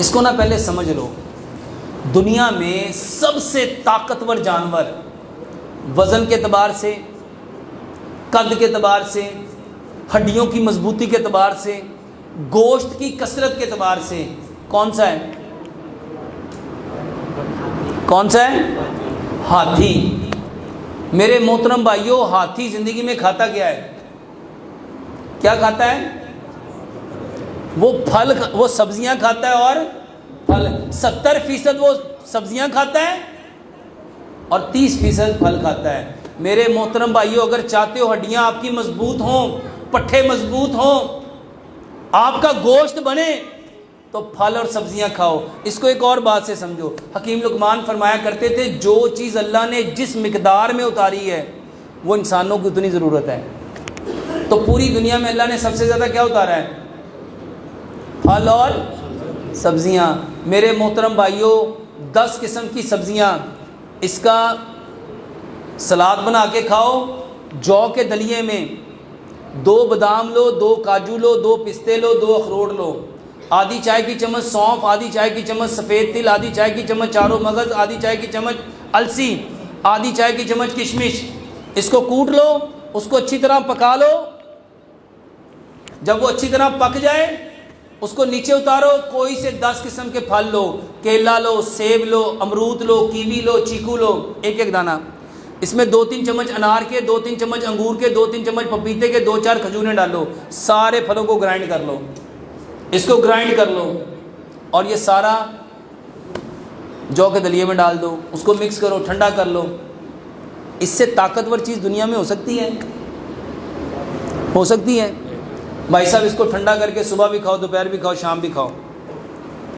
اس کو نا پہلے سمجھ لو، دنیا میں سب سے طاقتور جانور وزن کے اعتبار سے، قد کے اعتبار سے، ہڈیوں کی مضبوطی کے اعتبار سے، گوشت کی کثرت کے اعتبار سے کون سا ہے؟ کون سا ہے؟ ہاتھی۔ میرے محترم بھائیوں، ہاتھی زندگی میں کھاتا کیا ہے؟ کیا کھاتا ہے؟ وہ سبزیاں کھاتا ہے اور پھل۔ 70% وہ سبزیاں کھاتا ہے اور 30% پھل کھاتا ہے۔ میرے محترم بھائیوں، اگر چاہتے ہو ہڈیاں آپ کی مضبوط ہوں، پٹھے مضبوط ہوں، آپ کا گوشت بنے، تو پھل اور سبزیاں کھاؤ۔ اس کو ایک اور بات سے سمجھو، حکیم لقمان فرمایا کرتے تھے جو چیز اللہ نے جس مقدار میں اتاری ہے وہ انسانوں کو اتنی ضرورت ہے۔ تو پوری دنیا میں اللہ نے سب سے زیادہ کیا اتارا ہے؟ پھل اور سبزیاں۔ میرے محترم بھائیوں، 10 قسم کی سبزیاں، اس کا سلاد بنا کے کھاؤ، جو کے دلیے میں 2 بادام لو، 2 کاجو لو، 2 پستے لو، 2 اخروٹ لو، آدھی چائے کی چمچ سونف، آدھی چائے کی چمچ سفید تل، آدھی چائے کی چمچ چاروں مغز، آدھی چائے کی چمچ السی، آدھی چائے کی چمچ کشمش۔ اس کو کوٹ لو، اس کو اچھی طرح پکا لو۔ جب وہ اچھی طرح پک جائے اس کو نیچے اتارو، کوئی سے 10 قسم کے پھل لو، کیلا لو، سیب لو، امرود لو، کیوی لو، چیکو لو، ایک ایک دانہ۔ اس میں 2-3 چمچ انار کے، 2-3 چمچ انگور کے، 2-3 چمچ پپیتے کے، 2-4 کھجوریں ڈالو، سارے پھلوں کو گرائنڈ کر لو، اس کو گرائنڈ کر لو اور یہ سارا جو کے دلیے میں ڈال دو، اس کو مکس کرو، ٹھنڈا کر لو۔ اس سے طاقتور چیز دنیا میں ہو سکتی ہے؟ ہو سکتی ہے؟ بھائی صاحب اس کو ٹھنڈا کر کے صبح بھی کھاؤ، دوپہر بھی کھاؤ، شام بھی کھاؤ۔